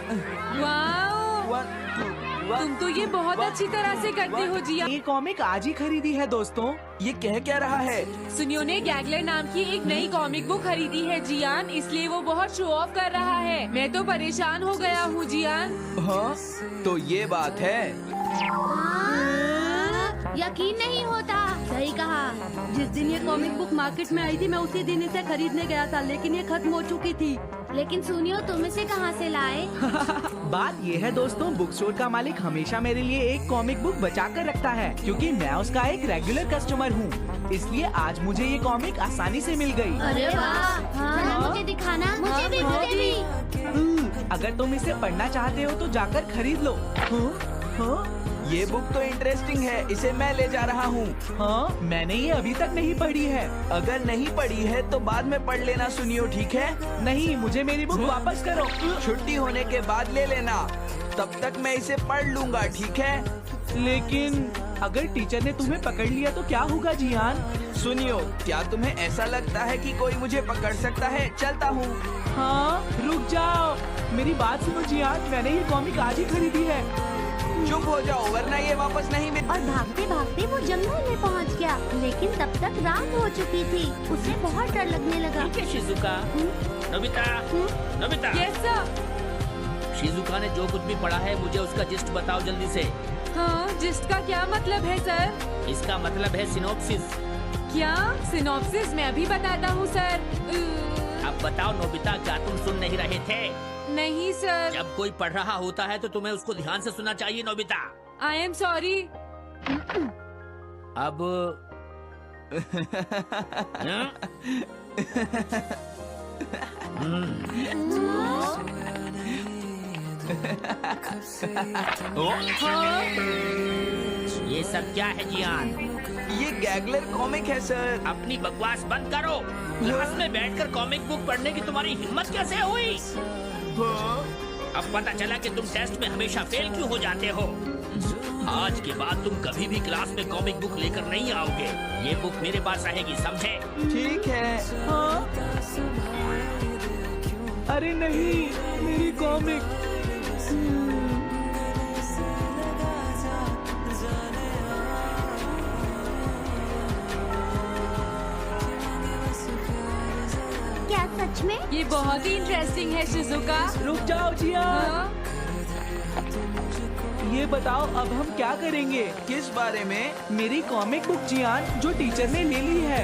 Wow, तुम तो ये बहुत अच्छी तरह से करते हो जियान। ये कॉमिक आज ही खरीदी है दोस्तों। ये कह क्या रहा है? सुनियो ने गैगलर नाम की एक नई कॉमिक बुक खरीदी है जियान, इसलिए वो बहुत शो ऑफ कर रहा है। मैं तो परेशान हो गया हूँ जियान। हाँ, तो ये बात है। यकीन नहीं होता। सही कहा। जिस दिन ये कॉमिक बुक मार्केट में आई थी मैं उसी दिन इसे खरीदने गया था, लेकिन ये खत्म हो चुकी थी। लेकिन सुनियो, तुम इसे कहाँ से लाए? बात ये है दोस्तों, बुक स्टोर का मालिक हमेशा मेरे लिए एक कॉमिक बुक बचा कर रखता है, क्योंकि मैं उसका एक रेगुलर कस्टमर हूँ। इसलिए आज मुझे ये कॉमिक आसानी से मिल गई। अरे वाह! हाँ, मुझे दिखाना। मुझे भी। अगर तुम इसे पढ़ना चाहते हो तो जाकर खरीद लो। हाँ? ये बुक तो इंटरेस्टिंग है, इसे मैं ले जा रहा हूँ। हाँ, मैंने ये अभी तक नहीं पढ़ी है। अगर नहीं पढ़ी है तो बाद में पढ़ लेना सुनियो, ठीक है? नहीं, मुझे मेरी बुक वापस करो। छुट्टी होने के बाद ले लेना, तब तक मैं इसे पढ़ लूँगा, ठीक है? लेकिन अगर टीचर ने तुम्हें पकड़ लिया तो क्या होगा जियान? सुनियो, क्या तुम्हें ऐसा लगता है कि कोई मुझे पकड़ सकता है? चलता हूँ। हाँ, रुक जाओ, मेरी बात सुनो जियान, मैंने ये कॉमिक आज ही खरीदी है। चुप हो जाओ, वरना ये वापस नहीं मिल। और भागते भागते वो जंगल में पहुंच गया, लेकिन तब तक रात हो चुकी थी। उसे बहुत डर लगने लगा। ठीक है Shizuka. Nobita, Nobita. Yes sir. Shizuka ने जो कुछ भी पढ़ा है मुझे उसका जिस्ट बताओ जल्दी से। हाँ, जिस्ट का क्या मतलब है सर? इसका मतलब है सिनॉप्सिस। क्या सिनॉप्सिस? मैं अभी बताता हूँ सर। अब बताओ नोबिता, क्या तुम सुन नहीं रहे थे? नहीं सर। जब कोई पढ़ रहा होता है तो तुम्हें उसको ध्यान से सुनना चाहिए नोबिता। I am sorry. अब ये सब क्या है जियान? ये गैगलर कॉमिक है सर। अपनी बकवास बंद करो। क्लास में बैठकर कॉमिक बुक पढ़ने की तुम्हारी हिम्मत कैसे हुई? अब पता चला कि तुम टेस्ट में हमेशा फेल क्यों हो जाते हो। आज के बाद तुम कभी भी क्लास में कॉमिक बुक लेकर नहीं आओगे। ये बुक मेरे पास रहेगी, समझे? ठीक है। हाँ? अरे नहीं, मेरी कॉमिक। क्या सच में? ये बहुत ही इंटरेस्टिंग है शिजुका। रुक जाओ जियान। हाँ? ये बताओ अब हम क्या करेंगे? किस बारे में? मेरी कॉमिक बुक जियान, जो टीचर ने ले ली है।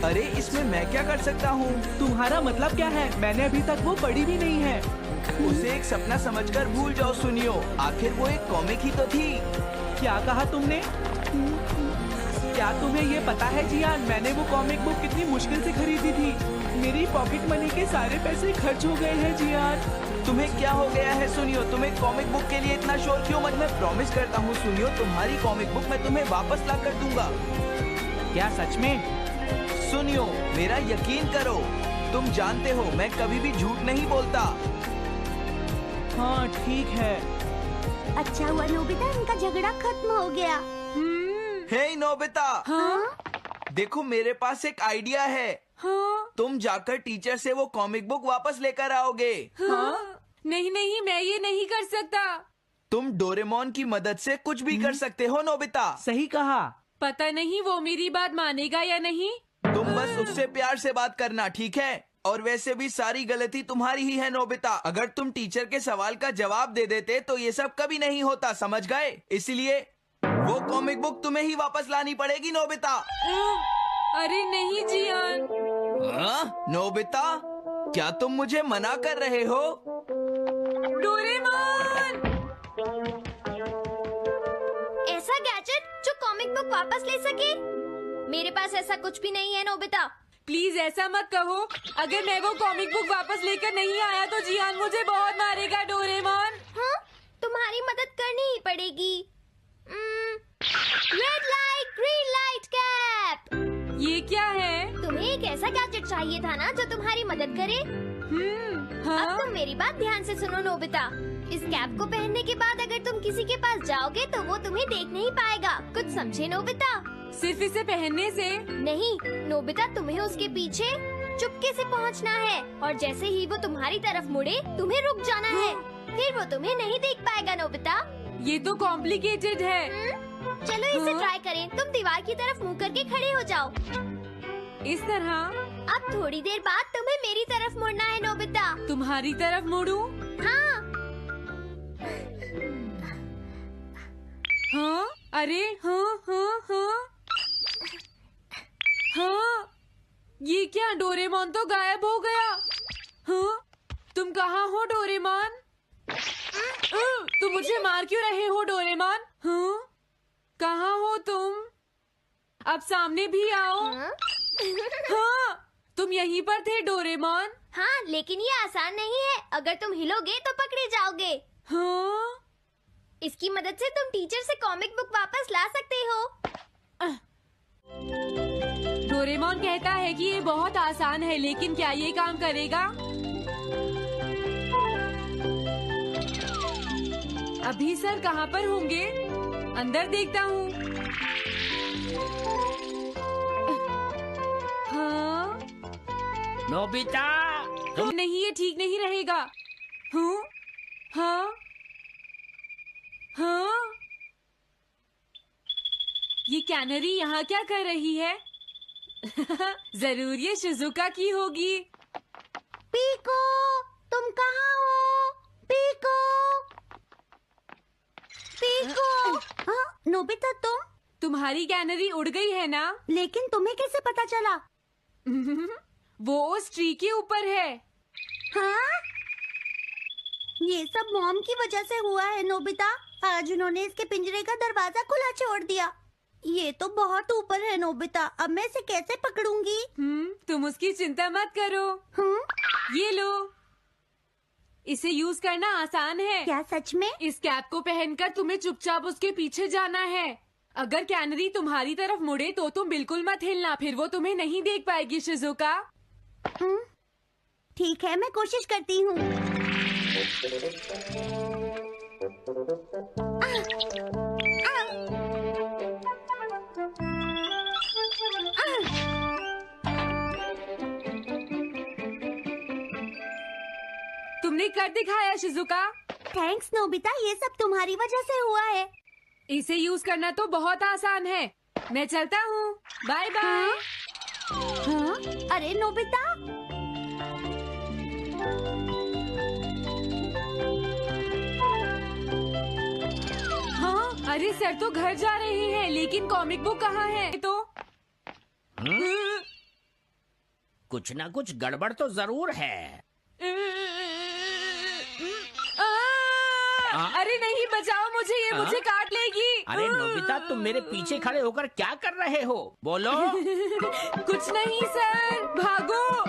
अरे इसमें मैं क्या कर सकता हूँ? तुम्हारा मतलब क्या है? मैंने अभी तक वो पढ़ी भी नहीं है। उसे एक सपना समझकर भूल जाओ सुनियो, आखिर वो एक कॉमिक ही तो थी। क्या कहा तुमने? क्या तुम्हें ये पता है जियान, मैंने वो कॉमिक बुक कितनी मुश्किल से खरीदी थी। मेरी पॉकेट मनी के सारे पैसे खर्च हो गए हैं जियान। तुम्हें क्या हो गया है सुनियो? तुम्हें कॉमिक बुक के लिए इतना शोर क्यों? मैं प्रॉमिस करता हूँ सुनियो, तुम्हारी कॉमिक बुक मैं तुम्हें वापस ला कर दूंगा। क्या सच में? सुनियो, मेरा यकीन करो, तुम जानते हो मैं कभी भी झूठ नहीं बोलता। हाँ ठीक है। अच्छा हुआ नोबिता, इनका झगड़ा खत्म हो गया। हे नोबिता, हाँ? देखो मेरे पास एक आइडिया है। हाँ? तुम जाकर टीचर से वो कॉमिक बुक वापस लेकर आओगे। हाँ? नहीं नहीं, मैं ये नहीं कर सकता। तुम डोरेमोन की मदद से कुछ भी कर सकते हो नोबिता। सही कहा। पता नहीं वो मेरी बात मानेगा या नहीं। तुम बस उससे प्यार से बात करना, ठीक है? और वैसे भी सारी गलती तुम्हारी ही है नोबिता। अगर तुम टीचर के सवाल का जवाब दे देते तो ये सब कभी नहीं होता, समझ गए? इसलिए वो कॉमिक बुक तुम्हें ही वापस लानी पड़ेगी नोबिता। अरे नहीं जियान। हाँ? नोबिता, क्या तुम मुझे मना कर रहे हो? डोरेमोन! ऐसा गैजेट जो कॉमिक बुक वापस ले सके? मेरे पास ऐसा कुछ भी नहीं है नोबिता। प्लीज ऐसा मत कहो। अगर मैं वो कॉमिक बुक वापस लेकर नहीं आया तो जियान मुझे बहुत मारेगा डोरेमोन। हाँ? तुम्हारी मदद करनी ही पड़ेगी। Red light green light cap. ये क्या है? तुम्हें एक ऐसा गैजेट चाहिए था ना जो तुम्हारी मदद करे। हाँ? अब तुम मेरी बात ध्यान से सुनो नोबिता। इस कैप को पहनने के बाद अगर तुम किसी के पास जाओगे तो वो तुम्हें देख नहीं पाएगा। कुछ समझे नोबिता? सिर्फ इसे पहनने से? नहीं नोबिता, तुम्हें उसके पीछे चुपके से पहुंचना है और जैसे ही वो तुम्हारी तरफ मुड़े तुम्हें रुक जाना है। फिर वो तुम्हें नहीं देख पाएगा नोबिता। ये तो कॉम्प्लिकेटेड है। चलो इसे हाँ? ट्राई करें। तुम दीवार की तरफ मुंह करके खड़े हो जाओ। इस तरह अब थोड़ी देर बाद तुम्हें मेरी तरफ मुड़ना है नोबिता। तुम्हारी तरफ मुड़ूं? हाँ। हाँ? अरे हाँ हाँ हाँ हाँ, ये क्या, डोरेमोन तो गायब हो गया। हाँ? तुम कहाँ हो डोरेमोन? तुम मुझे मार क्यों रहे हो डोरेमोन? हाँ? कहाँ हो तुम? अब सामने भी आओ। हाँ? हाँ, तुम यहीं पर थे डोरेमोन। हाँ, लेकिन ये आसान नहीं है। अगर तुम हिलोगे तो पकड़े जाओगे। हाँ? इसकी मदद से तुम टीचर से कॉमिक बुक वापस ला सकते हो। डोरेमोन कहता है कि ये बहुत आसान है, लेकिन क्या ये काम करेगा? अभी सर कहाँ पर होंगे? अंदर देखता हूँ। हाँ? नोबिता, तुम नहीं, ये ठीक नहीं रहेगा। हाँ? हाँ? हाँ? ये कैनरी यहाँ क्या कर रही है? जरूर ये शिजुका की होगी। पीको, तुम कहाँ हो? Piko, Piko. हाँ, नोबिता तुम्हारी कैनरी उड़ गई है ना? लेकिन तुम्हें कैसे पता चला? वो उस ट्री के ऊपर है। हाँ? ये सब मॉम की वजह से हुआ है नोबिता। आज उन्होंने इसके पिंजरे का दरवाजा खुला छोड़ दिया। ये तो बहुत ऊपर है नोबिता। अब मैं इसे कैसे पकड़ूंगी? तुम उसकी चिंता मत करो। ये लो, इसे यूज करना आसान है। क्या सच में? इस कैप को पहनकर तुम्हें चुपचाप उसके पीछे जाना है। अगर कैनरी तुम्हारी तरफ मुड़े तो तुम बिल्कुल मत हिलना, फिर वो तुम्हें नहीं देख पाएगी शिजुका। ठीक है, मैं कोशिश करती हूँ। तुमने कर दिखाया शिजुका। थैंक्स नोबिता, ये सब तुम्हारी वजह से हुआ है। इसे यूज करना तो बहुत आसान है। मैं चलता हूँ, बाय बाय। हाँ? अरे नोबिता, हाँ? अरे सर तो घर जा रहे हैं, लेकिन कॉमिक बुक कहाँ है? तो कुछ ना कुछ गड़बड़ तो जरूर है। अरे नहीं, बचाओ मुझे, ये मुझे काट लेगी। अरे नोबिता, तुम मेरे पीछे खड़े होकर क्या कर रहे हो? बोलो। कुछ नहीं सर, भागो।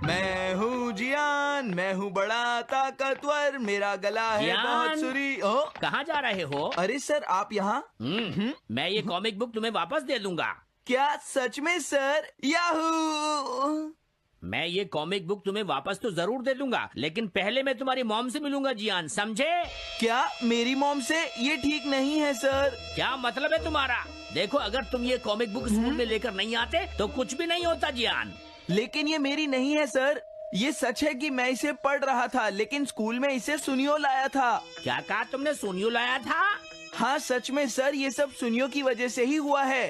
मैं हूँ जियान, मैं हूँ बड़ा ताकतवर, मेरा गला है जियान? बहुत सुरी। ओ, कहाँ जा रहे हो? अरे सर, आप यहाँ? मैं ये कॉमिक बुक तुम्हें वापस दे दूंगा। क्या सच में सर? याहू! मैं ये कॉमिक बुक तुम्हें वापस तो जरूर दे दूंगा, लेकिन पहले मैं तुम्हारी मॉम से मिलूंगा जियान, समझे? क्या मेरी मॉम से? ये ठीक नहीं है सर। क्या मतलब है तुम्हारा? देखो, अगर तुम ये कॉमिक बुक स्कूल में लेकर नहीं आते तो कुछ भी नहीं होता जियान। लेकिन ये मेरी नहीं है सर। ये सच है कि मैं इसे पढ़ रहा था, लेकिन स्कूल में इसे सुनियो लाया था। क्या कहा तुमने? सुनियो लाया था? हाँ सच में सर, ये सब सुनियो की वजह से ही हुआ है।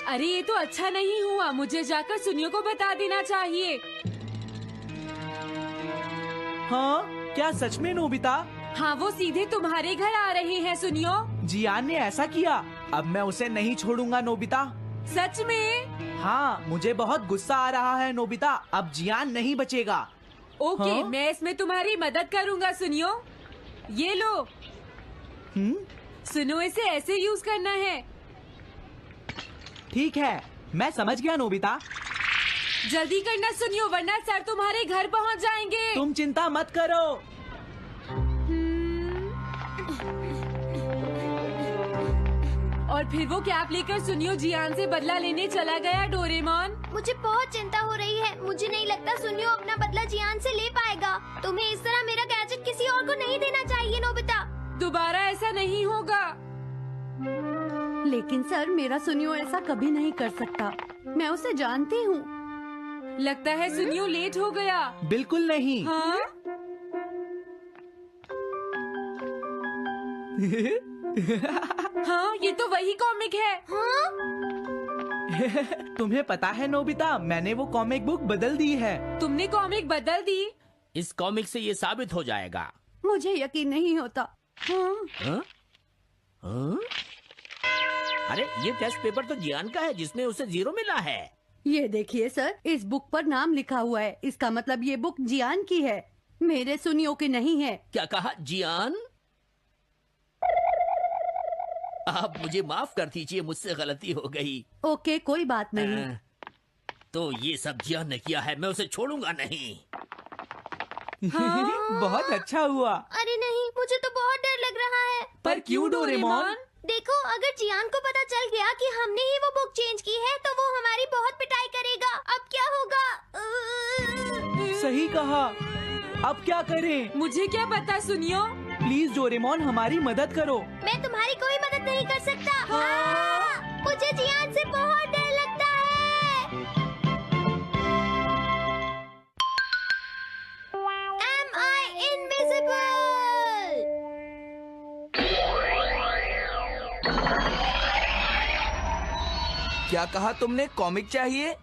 अरे ये तो अच्छा नहीं हुआ, मुझे जाकर सुनियो को बता देना चाहिए। हाँ? क्या सच में नोबिता? हाँ, वो सीधे तुम्हारे घर आ रहे हैं सुनियो। जियान ने ऐसा किया। अब मैं उसे नहीं छोड़ूंगा नोबिता। सच में? हाँ, मुझे बहुत गुस्सा आ रहा है नोबिता। अब जियान नहीं बचेगा। ओके, हाँ? मैं इसमें तुम्हारी मदद करूँगा सुनियो। ये लो। सुनो, इसे ऐसे यूज करना है। ठीक है, मैं समझ गया नोबिता। जल्दी करना सुनियो, वरना सर तुम्हारे घर पहुंच जाएंगे। तुम चिंता मत करो। और फिर वो कैप लेकर सुनियो जियान से बदला लेने चला गया। डोरेमोन, मुझे बहुत चिंता हो रही है। मुझे नहीं लगता सुनियो अपना बदला जियान से ले पाएगा। तुम्हें इस तरह मेरा गैजेट किसी और को नहीं देना चाहिए नोबिता। दोबारा ऐसा नहीं होगा। लेकिन सर, मेरा सुनियो ऐसा कभी नहीं कर सकता। मैं उसे जानती हूँ। लगता है सुनियो लेट हो गया। बिल्कुल नहीं। हाँ? हाँ, ये तो वही कॉमिक है। तुम्हें पता है नोबिता, मैंने वो कॉमिक बुक बदल दी है। तुमने कॉमिक बदल दी? इस कॉमिक से ये साबित हो जाएगा। मुझे यकीन नहीं होता। हाँ? हाँ? हाँ? अरे ये टेस्ट पेपर तो जियान का है जिसमें उसे 0 मिला है। ये देखिए सर, इस बुक पर नाम लिखा हुआ है। इसका मतलब ये बुक जियान की है, मेरे सुनियो की नहीं है। क्या कहा जियान? आप मुझे माफ कर दीजिए, मुझसे गलती हो गई। ओके, कोई बात नहीं। तो ये सब जियान ने किया है, मैं उसे छोड़ूंगा नहीं। बहुत अच्छा हुआ। अरे नहीं, मुझे तो बहुत डर लग रहा है। पर क्यों डोरेमोन? देखो, अगर जियान को पता चल गया कि हमने ही वो बुक चेंज की है तो वो हमारी बहुत पिटाई करेगा। अब क्या होगा? सही कहा। अब क्या करें? मुझे क्या पता सुनियो। प्लीज डोरेमोन, हमारी मदद करो। मैं तुम्हारी कोई मदद नहीं कर सकता। मुझे जियान से बहुत डर लगता है। Am I invisible? क्या कहा तुमने? कॉमिक चाहिए?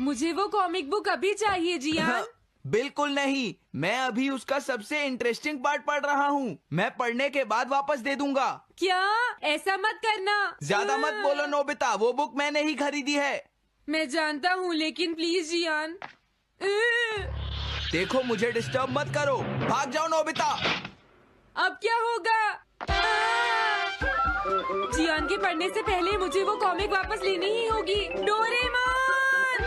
मुझे वो कॉमिक बुक अभी चाहिए जियान। बिल्कुल नहीं, मैं अभी उसका सबसे इंटरेस्टिंग पार्ट पढ़ रहा हूँ। मैं पढ़ने के बाद वापस दे दूंगा। क्या? ऐसा मत करना। ज्यादा मत बोलो नोबिता, वो बुक मैंने ही खरीदी है। मैं जानता हूँ, लेकिन प्लीज जियान। देखो, मुझे डिस्टर्ब मत करो। भाग जाओ नोबिता। अब क्या होगा? जियान के पढ़ने से पहले मुझे वो कॉमिक वापस लेनी ही होगी। डोरेमोन!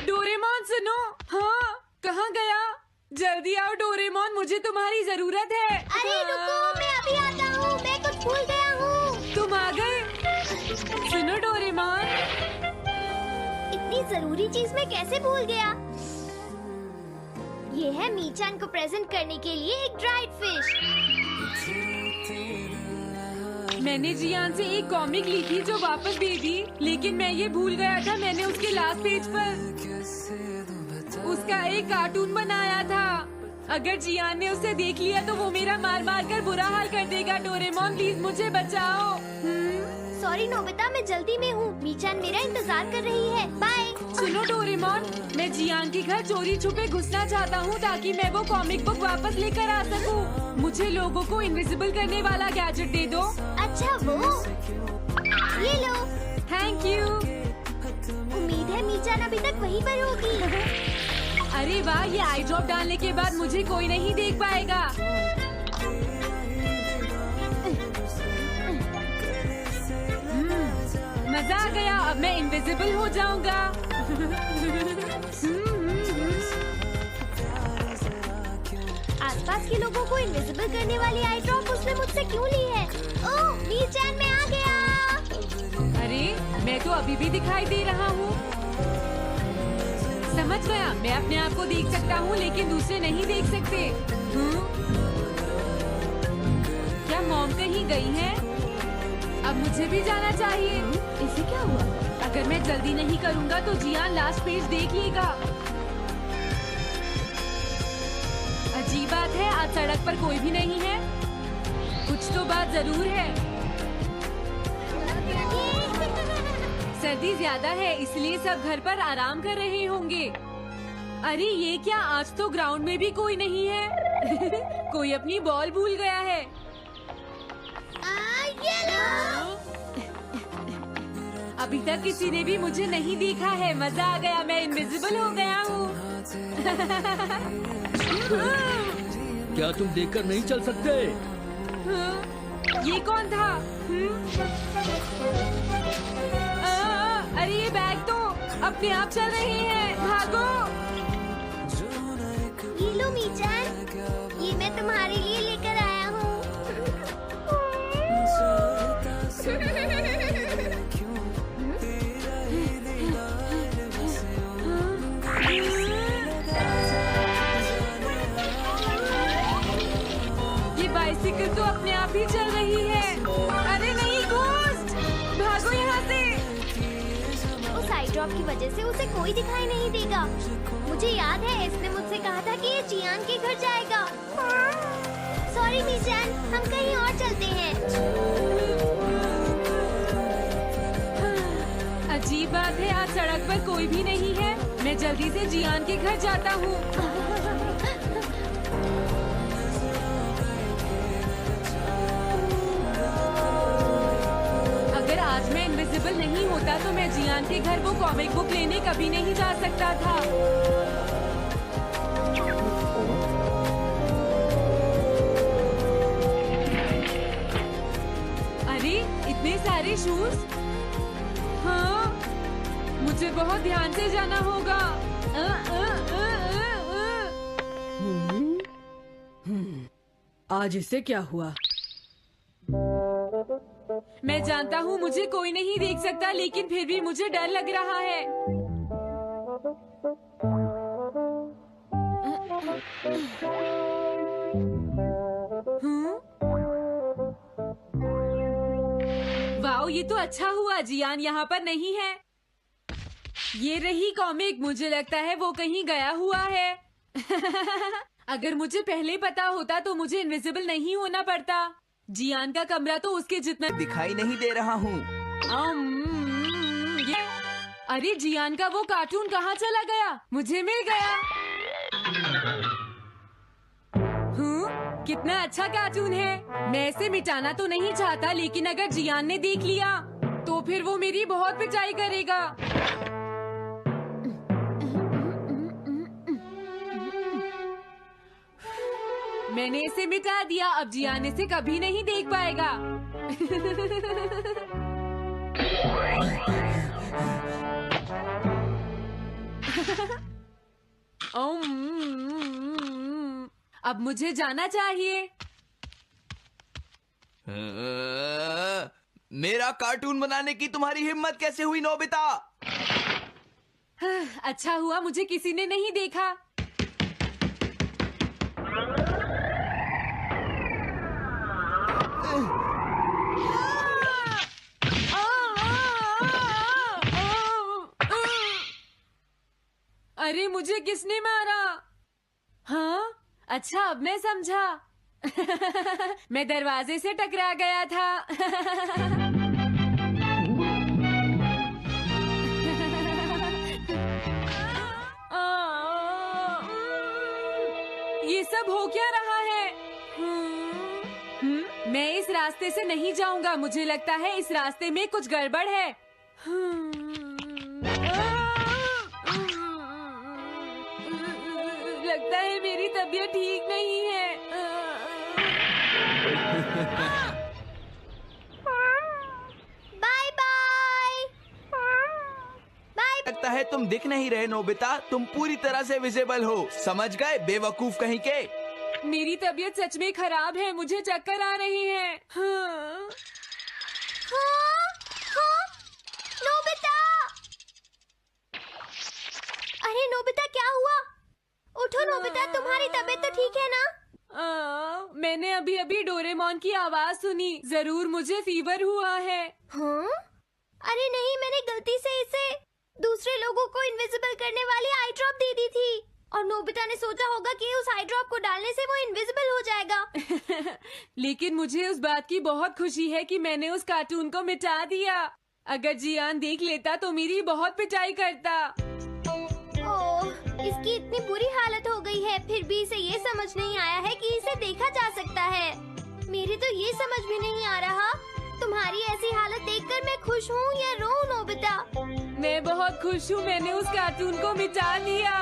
डोरेमोन सुनो। हाँ, कहाँ गया? जल्दी आओ डोरेमोन, मुझे तुम्हारी जरूरत है। अरे रुको, मैं अभी आता हूँ। मैं कुछ भूल गया हूँ। तुम आ गए? सुनो डोरेमोन। इतनी जरूरी चीज मैं कैसे भूल गया? ये है मीचान को प्रेजेंट करने के लिए एक ड्राइड फिश। मैंने जियान से एक कॉमिक ली थी जो वापस दे दी, लेकिन मैं ये भूल गया था मैंने उसके लास्ट पेज पर उसका एक कार्टून बनाया था। अगर जियान ने उसे देख लिया तो वो मेरा मार मार कर बुरा हाल कर देगा। डोरेमोन प्लीज मुझे बचाओ। सॉरी नोबिता, मैं जल्दी में हूँ। मीचान मेरा इंतजार कर रही है। बाय। सुनो डोरेमोन, मैं जियान के घर चोरी छुपे घुसना चाहता हूँ ताकि मैं वो कॉमिक बुक वापस लेकर आ सकूँ। मुझे लोगों को इनविजिबल करने वाला गैजेट दे दो। अच्छा, वो ये लो। Thank you. उम्मीद है मीचान अभी तक वहीं पर होगी। अरे वाह, ये आई ड्रॉप डालने के बाद मुझे कोई नहीं देख पाएगा। मजा आ गया, अब मैं इनविजिबल हो जाऊंगा। आसपास के लोगों को इनविजिबल करने वाली आई ड्रॉप उसने मुझसे क्यों ली है? ओह, मीचान मैं आ गया। अरे, मैं तो अभी भी दिखाई दे रहा हूँ। समझ गया, मैं अपने आप को देख सकता हूँ लेकिन दूसरे नहीं देख सकते। क्या मॉम कहीं गई है? अब मुझे भी जाना चाहिए। इसे क्या हुआ? अगर मैं जल्दी नहीं करूँगा तो जियान लास्ट पेज देख लेगा। अजीब बात है, आज सड़क पर कोई भी नहीं है। कुछ तो बात जरूर है। सर्दी ज्यादा है इसलिए सब घर पर आराम कर रहे होंगे। अरे ये क्या, आज तो ग्राउंड में भी कोई नहीं है। कोई अपनी बॉल भूल गया है। ये लो। अभी तक किसी ने भी मुझे नहीं देखा है। मजा आ गया, मैं इनविजिबल हो गया हूँ। क्या तुम देखकर नहीं चल सकते? ये कौन था? अरे ये बैग तो अपने आप चल रहे हैं। भागो। ये लो मीचान, ये मैं तुम्हारे लिए लेकर आया हूँ। ये बाइसिकल तो अपने आप ही चल रही है। अरे नहीं, घोस्ट! भागो यहाँ से। ड्रॉप की वजह से उसे कोई दिखाई नहीं देगा। मुझे याद है इसने मुझसे कहा था कि ये जियान के घर जाएगा। सॉरी मीजान, हम कहीं और चलते हैं। अजीब बात है, आज सड़क पर कोई भी नहीं है। मैं जल्दी से जियान के घर जाता हूँ। अगर आज मैं इनविजिबल नहीं होता तो मैं जियान के घर वो कॉमिक बुक लेने कभी नहीं जा सकता था। अरे इतने सारे शूज। हाँ, मुझे बहुत ध्यान से जाना होगा। आज इससे क्या हुआ? मैं जानता हूँ मुझे कोई नहीं देख सकता, लेकिन फिर भी मुझे डर लग रहा है। वाओ, ये तो अच्छा हुआ जियान यहाँ पर नहीं है। ये रही कॉमिक, मुझे लगता है वो कहीं गया हुआ है। अगर मुझे पहले पता होता तो मुझे इनविजिबल नहीं होना पड़ता। जियान का कमरा तो उसके जितना दिखाई नहीं दे रहा हूँ। अरे जियान का वो कार्टून कहाँ चला गया? मुझे मिल गया। कितना अच्छा कार्टून है। मैं इसे मिटाना तो नहीं चाहता, लेकिन अगर जियान ने देख लिया तो फिर वो मेरी बहुत पिटाई करेगा। मैंने इसे मिटा दिया, अब जियान इसे कभी नहीं देख पाएगा। अब मुझे जाना चाहिए। मेरा कार्टून बनाने की तुम्हारी हिम्मत कैसे हुई नोबिता? अच्छा हुआ मुझे किसी ने नहीं देखा। अरे मुझे किसने मारा? हाँ, अच्छा अब मैं समझा। मैं दरवाजे से टकरा गया था। ये सब हो क्या रहा है? मैं इस रास्ते से नहीं जाऊंगा। मुझे लगता है इस रास्ते में कुछ गड़बड़ है। लगता है मेरी तबीयत ठीक नहीं है। Bye bye. बाय। लगता है तुम दिख नहीं रहे नोबिता, तुम पूरी तरह से विजिबल हो। समझ गए बेवकूफ कहीं के। मेरी तबीयत सच में खराब है, मुझे चक्कर आ रही है। हाँ। हाँ? नोबिता! अरे नोबिता, क्या हुआ? उठो नोबिता, तुम्हारी तबीयत तो ठीक है ना? मैंने अभी अभी डोरेमोन की आवाज सुनी। जरूर मुझे फीवर हुआ है। हाँ? अरे नहीं, मैंने गलती से इसे दूसरे लोगों को इनविजिबल करने वाली आई ड्रॉप दे दी थी, और नोबिता ने सोचा होगा कि उस आई ड्रॉप को डालने से वो इनविजिबल हो जाएगा। लेकिन मुझे उस बात की बहुत खुशी है कि मैंने उस कार्टून को मिटा दिया। अगर जियान देख लेता तो मेरी बहुत पिटाई करता। ओह, इसकी इतनी बुरी हालत हो गई है, फिर भी इसे ये समझ नहीं आया है कि इसे देखा जा सकता है। मेरी तो ये समझ भी नहीं आ रहा, तुम्हारी ऐसी हालत देखकर मैं खुश हूँ या रोऊं नोबिता? मैं बहुत खुश हूँ, मैंने उस कार्टून को मिटा दिया।